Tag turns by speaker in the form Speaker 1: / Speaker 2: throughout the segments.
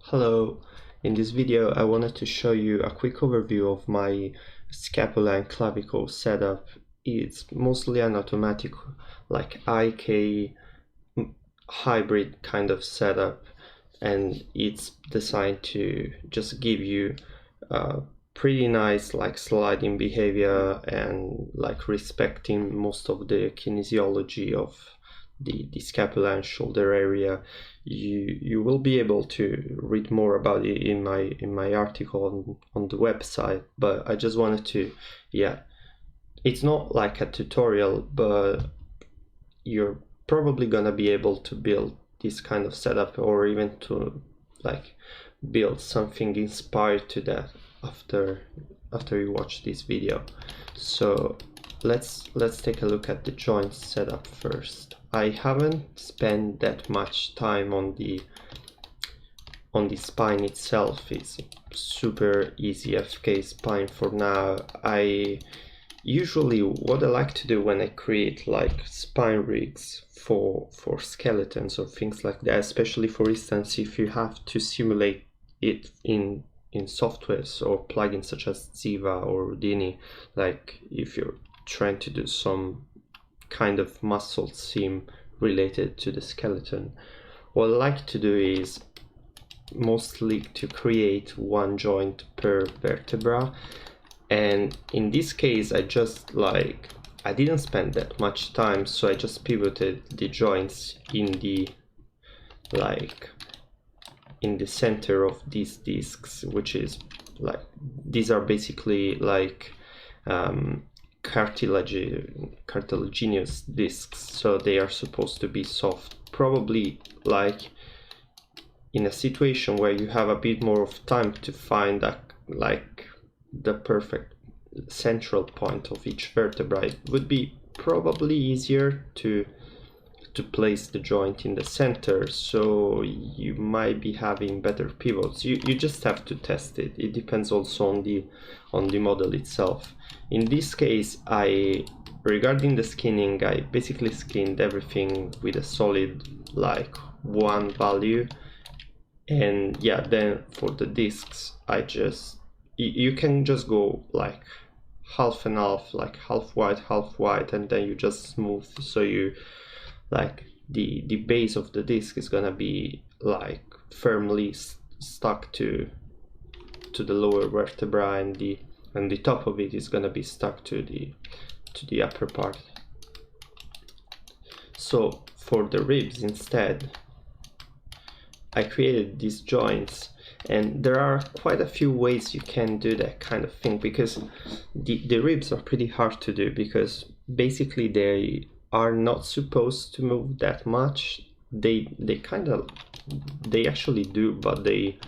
Speaker 1: Hello, in this video I wanted to show you a quick overview of my scapula and clavicle setup. It's mostly an automatic like IK hybrid kind of setup, and it's designed to just give you pretty nice like sliding behavior and like respecting most of the kinesiology of the scapula and shoulder area. You will be able to read more about it in my article on the website, but I just wanted to, it's not like a tutorial, but you're probably gonna be able to build this kind of setup, or even to like build something inspired to that after you watch this video. So let's take a look at the joint setup first. I haven't spent that much time on the spine itself. It's super easy FK spine for now. Usually what I like to do when I create like spine rigs for skeletons or things like that, especially for instance if you have to simulate it in softwares or plugins such as Ziva or Houdini, like if you're trying to do some kind of muscle sim related to the skeleton, what I like to do is mostly to create one joint per vertebra. And in this case I didn't spend that much time, so I just pivoted the joints in the center of these discs, which is like, these are basically like cartilaginous discs, so they are supposed to be soft. Probably like in a situation where you have a bit more of time to find the perfect central point of each vertebra, it would be probably easier to place the joint in the center, so you might be having better pivots. You just have to test it. It depends also on the model itself. In this case, regarding the skinning, I basically skinned everything with a solid like 1 value, and yeah, then for the discs you can just go like half and half, like half white, and then you just smooth, so you like the base of the disc is gonna be like firmly stuck to the lower vertebra, and the top of it is gonna be stuck to the upper part. So for the ribs instead, I created these joints, and there are quite a few ways you can do that kind of thing, because the ribs are pretty hard to do, because basically they are not supposed to move that much. They actually do, but they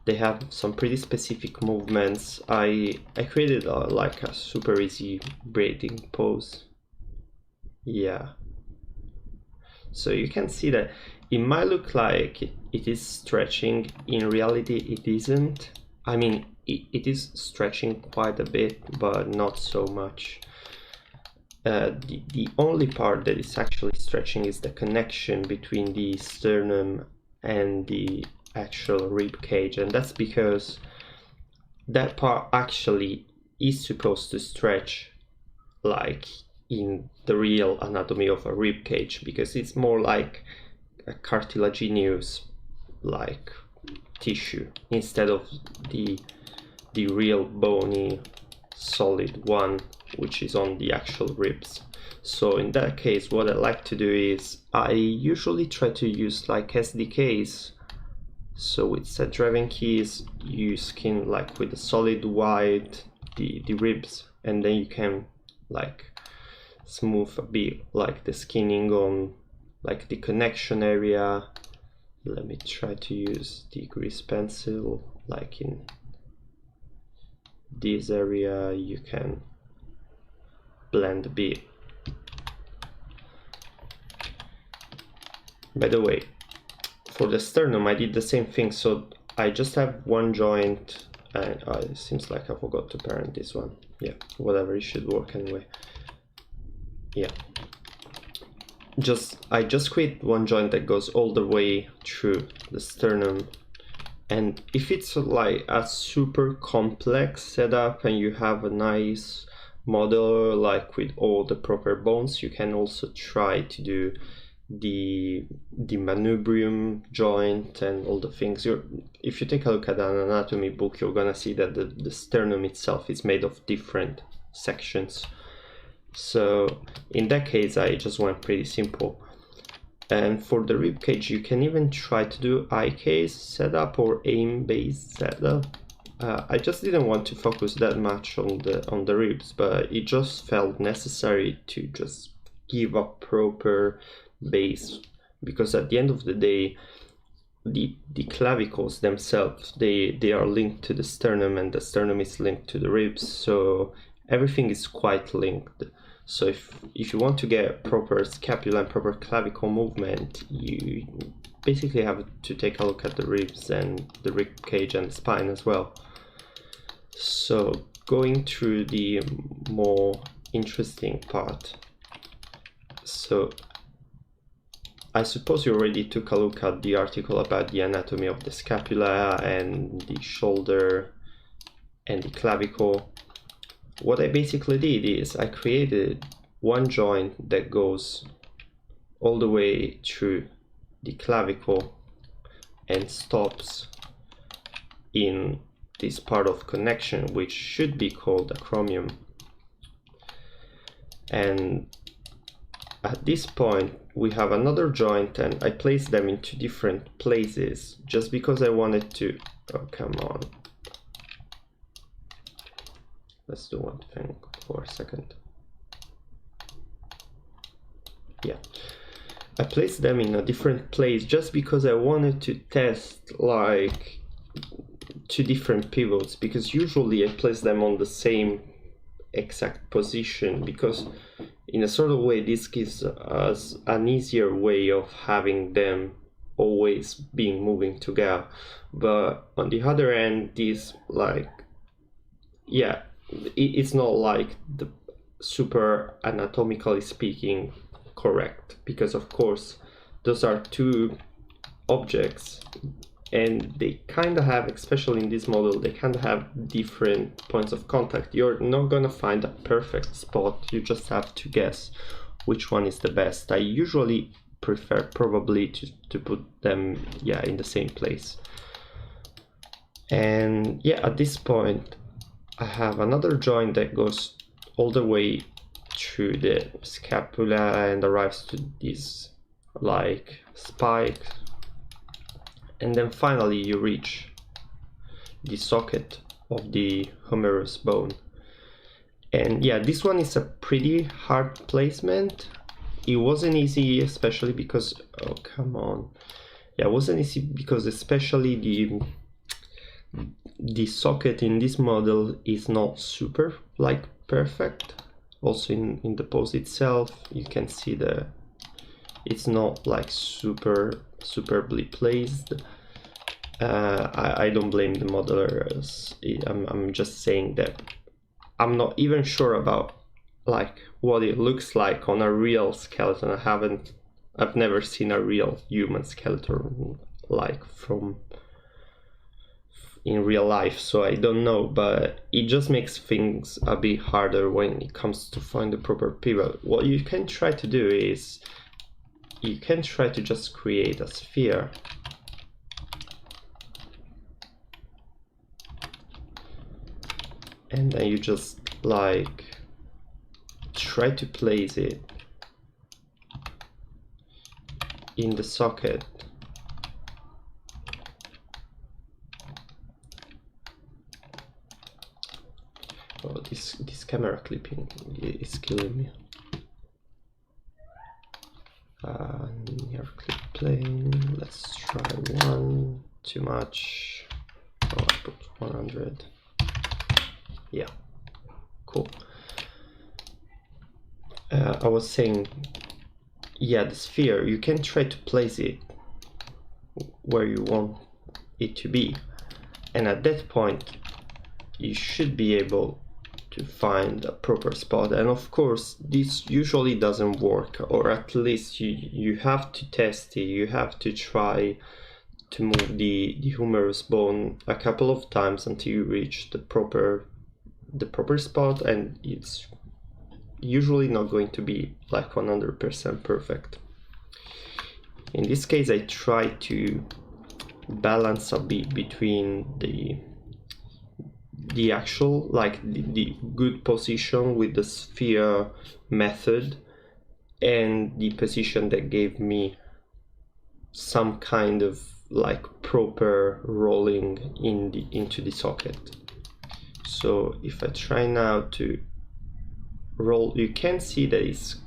Speaker 1: have some pretty specific movements. I created like a super easy braiding pose. Yeah, so you can see that it might look like it is stretching. In reality it isn't. I mean, it is stretching quite a bit, but not so much. The only part that is actually stretching is the connection between the sternum and the actual rib cage, and that's because that part actually is supposed to stretch like in the real anatomy of a rib cage, because it's more like a cartilaginous like tissue instead of the real bony solid one which is on the actual ribs. So in that case, what I like to do is I usually try to use like SDKs. So with set driving keys, you skin like with a solid white the ribs, and then you can like smooth a bit like the skinning on like the connection area. Let me try to use the grease pencil. Like in this area you can blend a bit. By the way, for the sternum I did the same thing, so I just have one joint, and it seems like I forgot to parent this one. Yeah, whatever, it should work anyway. Yeah, I just create one joint that goes all the way through the sternum, And if it's like a super complex setup and you have a nice model like with all the proper bones, you can also try to do the manubrium joint and all the things. If you take a look at an anatomy book, you're gonna see that the sternum itself is made of different sections. So in that case, I just went pretty simple. And for the rib cage, you can even try to do eye-case setup or aim-based setup. I just didn't want to focus that much on the ribs, but it just felt necessary to just give a proper base, because at the end of the day, the clavicles themselves, they are linked to the sternum, and the sternum is linked to the ribs, so everything is quite linked. So if you want to get proper scapula and proper clavicle movement, you basically have to take a look at the ribs and the rib cage and the spine as well. So going through the more interesting part. So I suppose you already took a look at the article about the anatomy of the scapula and the shoulder and the clavicle. What I basically did is I created one joint that goes all the way through the clavicle and stops in this part of connection, which should be called acromion. And at this point we have another joint, and I placed them into different places just because I wanted to, oh come on, let's do one thing for a second. Yeah, I placed them in a different place just because I wanted to test like two different pivots, because usually I place them on the same exact position, because in a sort of way this gives us an easier way of having them always being moving together. But on the other end, this like, yeah, it's not like the super anatomically speaking correct, because of course those are two objects and they kind of have, especially in this model, they kind of have different points of contact. You're not gonna find a perfect spot, you just have to guess which one is the best. I usually prefer probably to put them, yeah, in the same place. And yeah, at this point I have another joint that goes all the way through the scapula and arrives to this like spike, and then finally you reach the socket of the humerus bone. And yeah, this one is a pretty hard placement. It wasn't easy, especially because, oh come on, yeah, it wasn't easy because especially the socket in this model is not super like perfect. Also in the pose itself you can see it's not like superbly placed. I don't blame the modelers. I'm just saying that I'm not even sure about like what it looks like on a real skeleton. I've never seen a real human skeleton like from in real life, so I don't know, but it just makes things a bit harder when it comes to find the proper pivot. What you can try to do is you can try to just create a sphere and then you just like try to place it in the socket. Oh, this camera clipping is killing me. Near clip plane, let's try one. Too much. Oh, I put 100. Yeah, cool. I was saying, yeah, the sphere, you can try to place it where you want it to be, and at that point you should be able to find a proper spot. And of course this usually doesn't work, or at least you have to test it, you have to try to move the humerus bone a couple of times until you reach the proper spot, and it's usually not going to be like 100% perfect. In this case, I try to balance a bit between the actual, like the good position with the sphere method and the position that gave me some kind of like proper rolling into the socket. So if I try now to roll, you can see that it's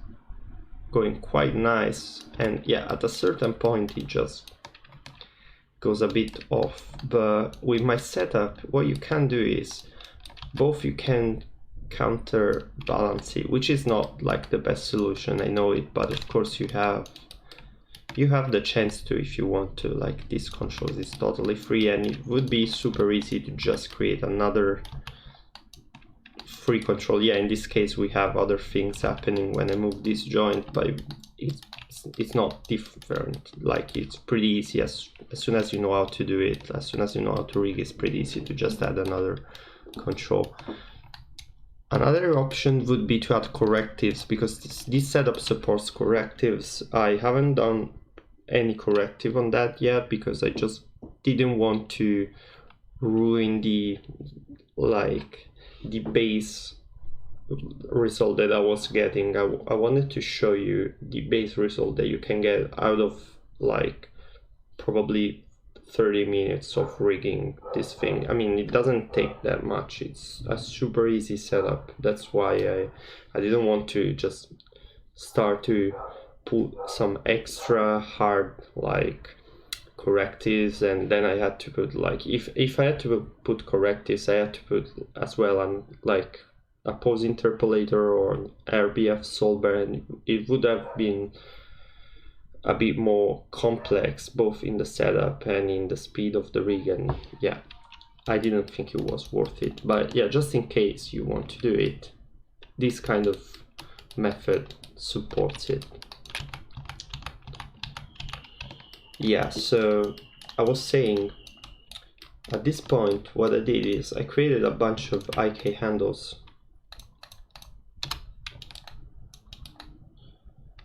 Speaker 1: going quite nice, and yeah, at a certain point it just goes a bit off. But with my setup, what you can do is both you can counterbalance it, which is not like the best solution, I know it, but of course you have the chance to, if you want to. Like, this control is totally free, and it would be super easy to just create another free control. Yeah, in this case we have other things happening when I move this joint, but it's not different. Like, it's pretty easy as soon as you know how to do it, as soon as you know how to rig, it's pretty easy to just add another control. Another option would be to add correctives, because this setup supports correctives. I haven't done any corrective on that yet because I just didn't want to ruin the base result that I was getting. I wanted to show you the base result that you can get out of like probably 30 minutes of rigging this thing. I mean, it doesn't take that much. It's a super easy setup. That's why I didn't want to just start to put some extra hard like correctives, and then I had to put like, if I had to put correctives, I had to put as well on like a pose interpolator or an RBF solver, and it would have been a bit more complex both in the setup and in the speed of the rig, and yeah, I didn't think it was worth it. But yeah, just in case you want to do it, this kind of method supports it. Yeah, so I was saying, at this point what I did is I created a bunch of IK handles.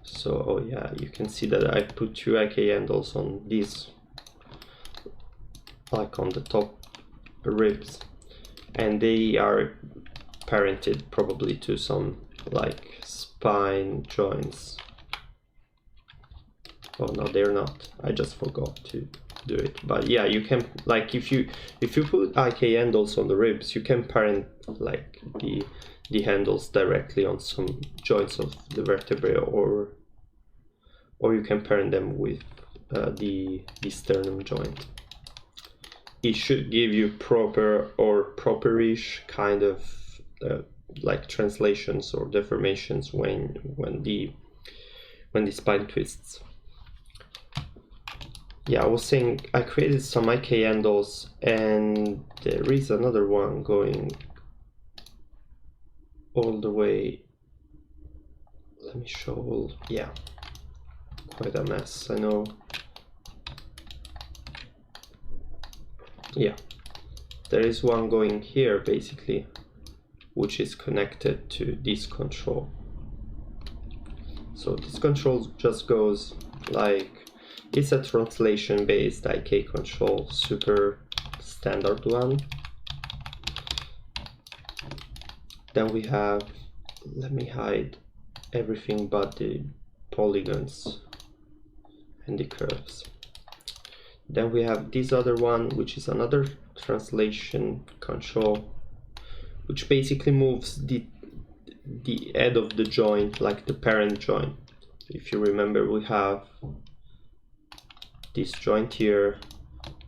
Speaker 1: So, oh yeah, you can see that I put 2 IK handles on these, like on the top ribs, and they are parented probably to some like spine joints. Oh no, they're not. I just forgot to do it. But yeah, you can, like, if you put IK handles on the ribs, you can parent like the handles directly on some joints of the vertebrae, or you can parent them with the sternum joint. It should give you proper or properish kind of like translations or deformations when the spine twists. Yeah, I was saying I created some IK handles, and there is another one going all the way. Let me show. Yeah, quite a mess, I know. Yeah, there is one going here basically, which is connected to this control. So this control just goes like, it's a translation based IK control, super standard one. Then we have, let me hide everything but the polygons and the curves. Then we have this other one, which is another translation control, which basically moves the head of the joint, like the parent joint. If you remember, we have this joint here,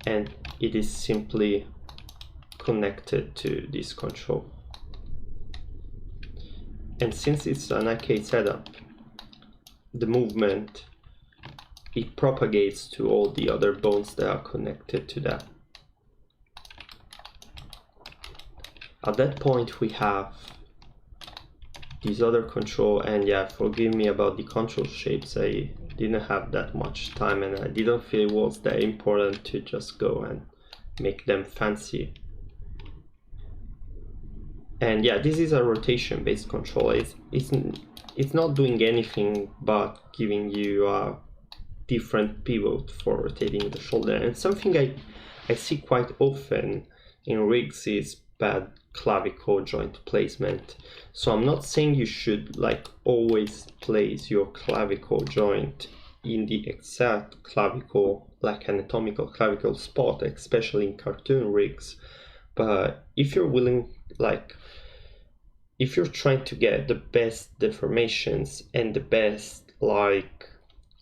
Speaker 1: and it is simply connected to this control. And since it's an IK setup, the movement, it propagates to all the other bones that are connected to that. At that point we have this other control, and yeah, forgive me about the control shapes, I didn't have that much time, and I didn't feel it was that important to just go and make them fancy. And yeah, this is a rotation based control. It's not doing anything but giving you a different pivot for rotating the shoulder. And something I see quite often in rigs is bad clavicle joint placement. So I'm not saying you should like always place your clavicle joint in the exact clavicle, like anatomical clavicle spot, especially in cartoon rigs. But if you're willing, like if you're trying to get the best deformations and the best like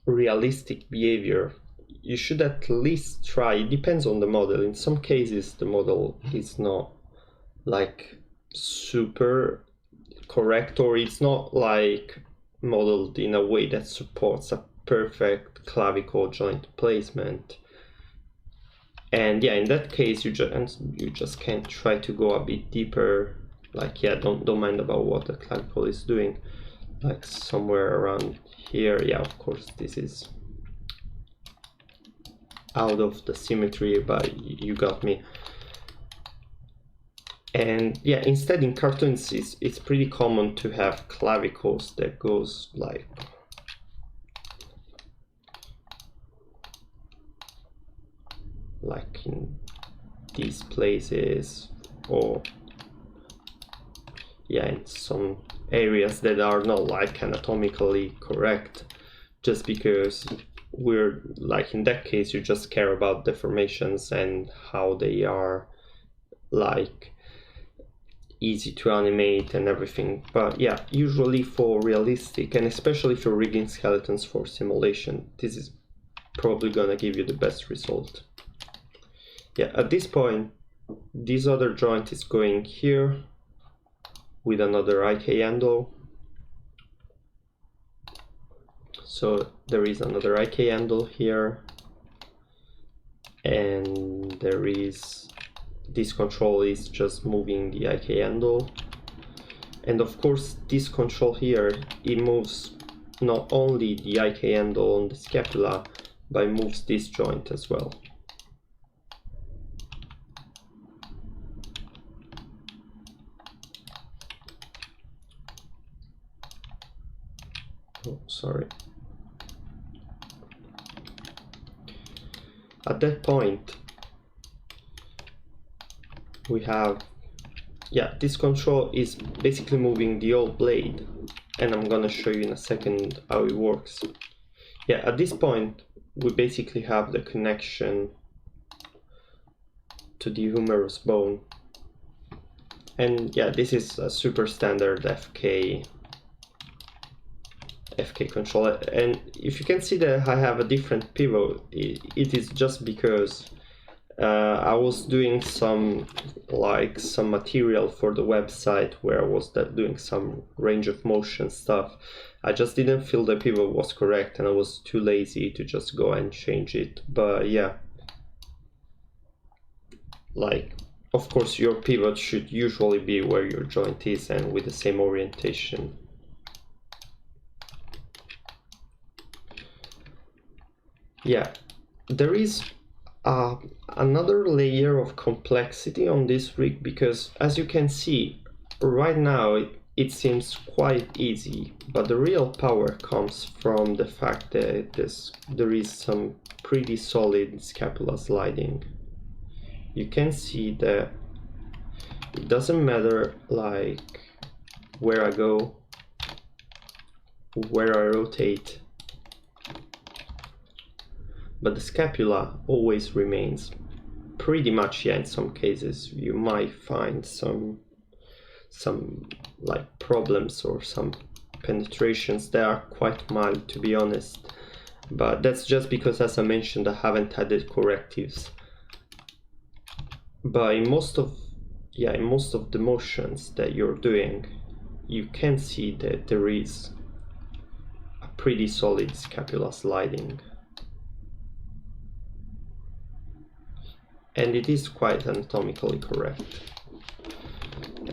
Speaker 1: realistic behavior, you should at least try. It depends on the model. In some cases the model is not like super correct, or it's not like modeled in a way that supports a perfect clavicle joint placement. And yeah, in that case you just can't try to go a bit deeper. Like yeah, don't mind about what the clavicle is doing, like somewhere around here. Yeah, of course this is out of the symmetry, but you got me. And yeah, instead in cartoons it's pretty common to have clavicles that goes like in these places, or yeah, in some areas that are not like anatomically correct, just because we're like, in that case you just care about deformations and how they are like easy to animate and everything. But yeah, usually for realistic, and especially if you're rigging skeletons for simulation, this is probably gonna give you the best result. Yeah, at this point this other joint is going here with another IK handle. So there is another IK handle here, and there is this control is just moving the IK handle. And of course this control here, it moves not only the IK handle on the scapula, but it moves this joint as well. Oh, sorry. At that point we have, yeah, this control is basically moving the whole blade, and I'm gonna show you in a second how it works. Yeah, at this point we basically have the connection to the humerus bone, and yeah, this is a super standard FK control. And if you can see that I have a different pivot, it is just because I was doing some material for the website where I was doing some range of motion stuff. I just didn't feel the pivot was correct, and I was too lazy to just go and change it. But yeah, like of course your pivot should usually be where your joint is and with the same orientation. Yeah, there is another layer of complexity on this rig, because as you can see right now it seems quite easy, but the real power comes from the fact that there is some pretty solid scapula sliding. You can see that it doesn't matter like where I go, where I rotate, but the scapula always remains pretty much. Yeah, in some cases you might find some like problems or some penetrations that are quite mild, to be honest, but that's just because, as I mentioned, I haven't added correctives. But in most of the motions that you're doing, you can see that there is a pretty solid scapula sliding. And it is quite anatomically correct.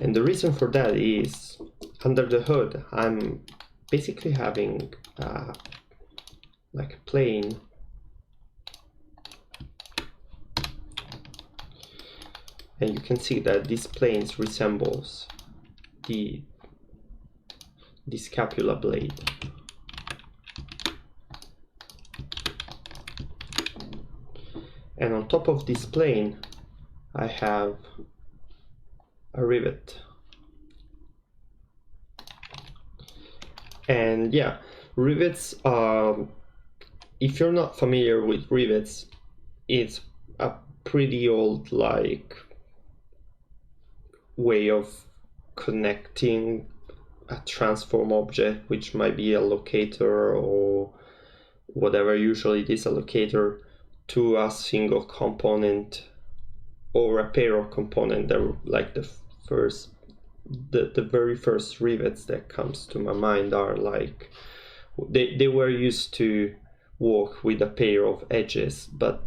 Speaker 1: And the reason for that is, under the hood, I'm basically having like a plane. And you can see that this plane resembles the scapula blade. And on top of this plane, I have a rivet. And yeah, rivets, if you're not familiar with rivets, it's a pretty old like way of connecting a transform object, which might be a locator or whatever, usually it is a locator, to a single component or a pair of components. That like the very first rivets that comes to my mind are like they were used to work with a pair of edges, but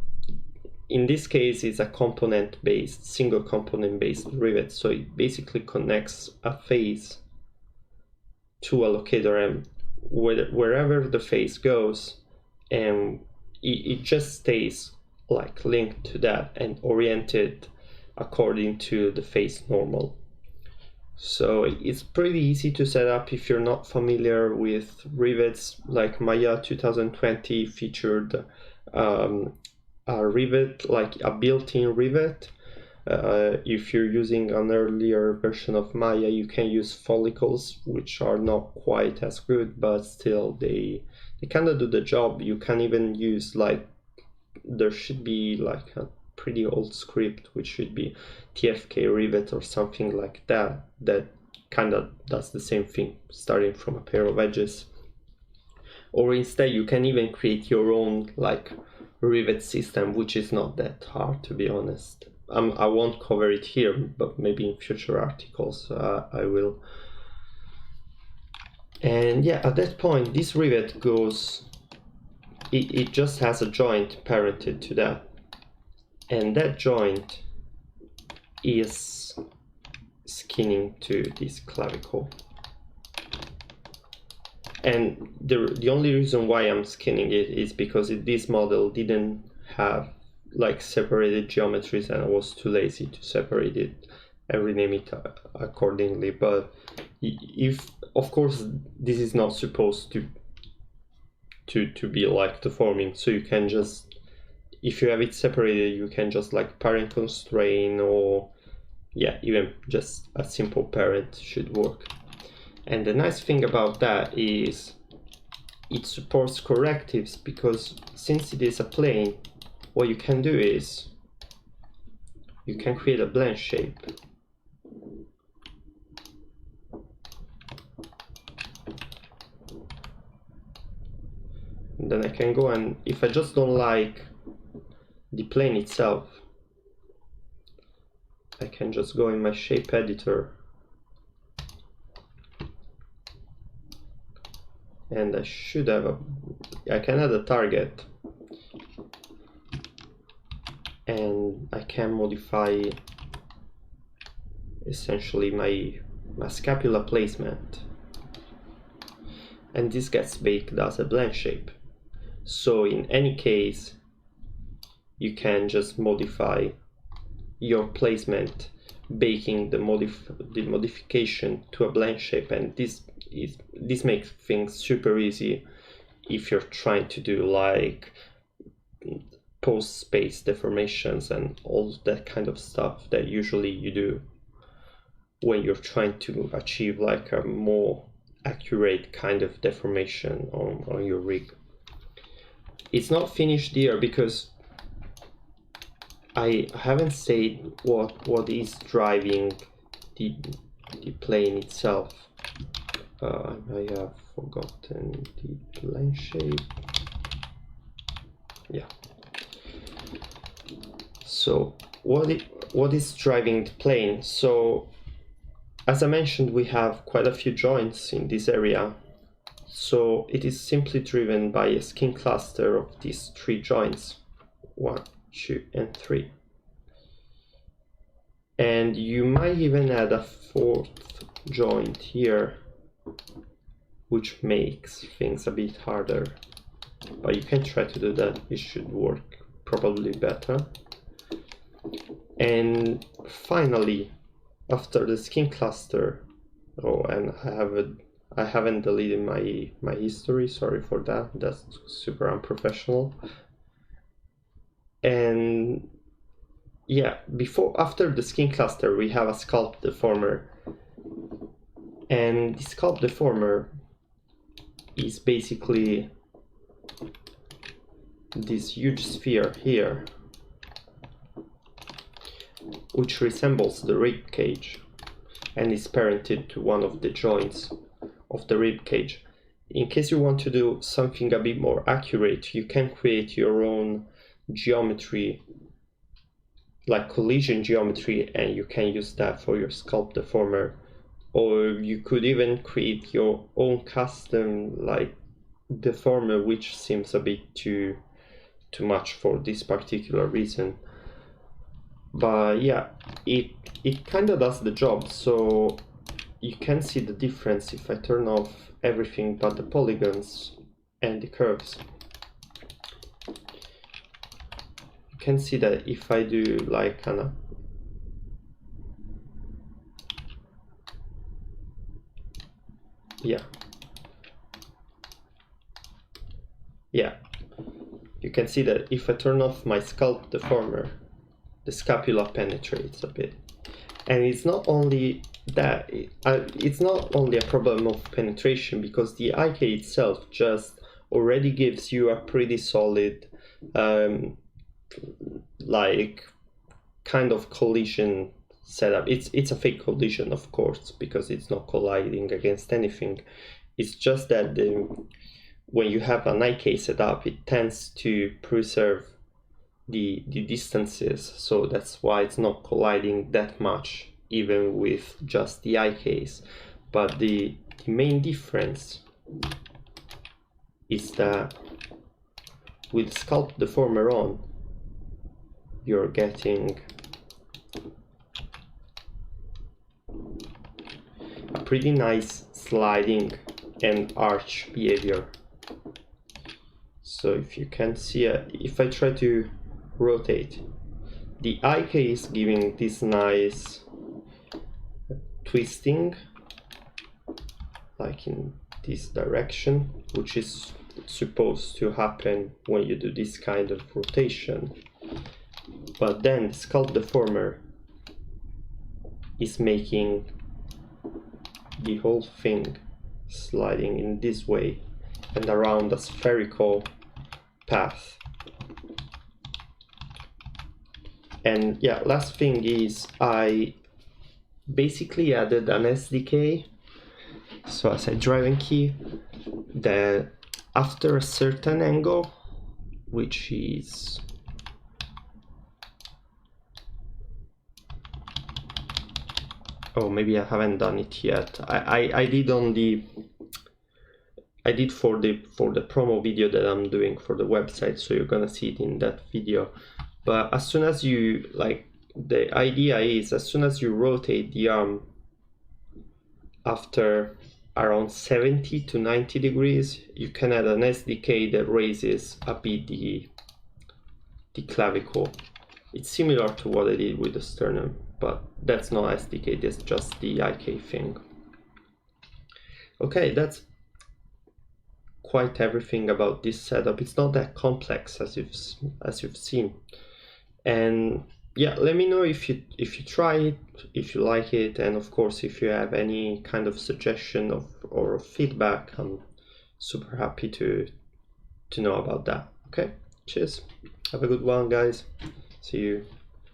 Speaker 1: in this case it's a component based, single component based rivet, so it basically connects a face to a locator, and wherever the face goes, and it just stays like linked to that and oriented according to the face normal. So it's pretty easy to set up if you're not familiar with rivets. Like Maya 2020 featured a rivet, like a built-in rivet. If you're using an earlier version of Maya, you can use follicles, which are not quite as good, but still they kind of do the job. You can even use like, there should be like a pretty old script which should be TFK rivet or something like that, that kind of does the same thing, starting from a pair of edges. Or instead you can even create your own like rivet system, which is not that hard, to be honest. I won't cover it here, but maybe in future articles I will. And yeah, at that point this rivet goes, it just has a joint parented to that, and that joint is skinning to this clavicle. And the only reason why I'm skinning it is because this model didn't have like separated geometries, and I was too lazy to separate it and rename it accordingly. But if, of course, this is not supposed to be like deforming, so you can just, if you have it separated, you can just like parent constrain, or yeah, even just a simple parent should work. And the nice thing about that is it supports correctives, because since it is a plane, what you can do is you can create a blend shape. And then I can go, and if I just don't like the plane itself, I can just go in my shape editor and I should have I can add a target, and I can modify essentially my scapula placement, and this gets baked as a blend shape. So in any case you can just modify your placement, baking the modification to a blend shape, and this makes things super easy if you're trying to do like post space deformations and all that kind of stuff that usually you do when you're trying to achieve like a more accurate kind of deformation on your rig. It's not finished here because I haven't said what is driving the plane itself. I have forgotten the blend shape. Yeah. So what is driving the plane? So as I mentioned, we have quite a few joints in this area. So it is simply driven by a skin cluster of these 3 joints, 1, 2, and 3. And you might even add a 4th joint here, which makes things a bit harder. but you can try to do that. It should work probably better. And finally, after the skin cluster, oh, and I haven't deleted my history, sorry for that, that's super unprofessional. And yeah, after the skin cluster we have a scalp deformer, and the scalp deformer is basically this huge sphere here, which resembles the rib cage and is parented to one of the joints of the rib cage. In case you want to do something a bit more accurate, you can create your own geometry, like collision geometry, and you can use that for your scalp deformer. Or you could even create your own custom like deformer, which seems a bit too much for this particular reason. But yeah, it kind of does the job. So you can see the difference if I turn off everything but the polygons and the curves. You can see that if I do like kind of yeah, you can see that if I turn off my scalp deformer, the scapula penetrates a bit. And it's not only that, it's not only a problem of penetration, because the IK itself just already gives you a pretty solid like kind of collision setup. It's a fake collision, of course, because it's not colliding against anything. It's just that when you have an IK setup, it tends to preserve the distances, so that's why it's not colliding that much even with just the IKs. But the main difference is that with scalp deformer on, you're getting a pretty nice sliding and arch behavior. So if you can see it, if I try to rotate, the IK is giving this nice twisting, like in this direction, which is supposed to happen when you do this kind of rotation. But then the scalp deformer is making the whole thing sliding in this way and around a spherical path. And yeah, last thing is I basically added an SDK, so as a driving key, that after a certain angle, which is maybe I haven't done it yet. I did on the for the promo video that I'm doing for the website, so you're gonna see it in that video. But as soon as you, like, the idea is as soon as you rotate the arm after around 70 to 90 degrees, you can add an SDK that raises a bit the clavicle. It's similar to what I did with the sternum, but that's not SDK, that's just the IK thing. Okay, that's quite everything about this setup. It's not that complex as you've seen. And yeah, let me know if you try it, if you like it, and of course if you have any kind of suggestion or feedback. I'm super happy to know about that. Okay, cheers, have a good one, guys, see you.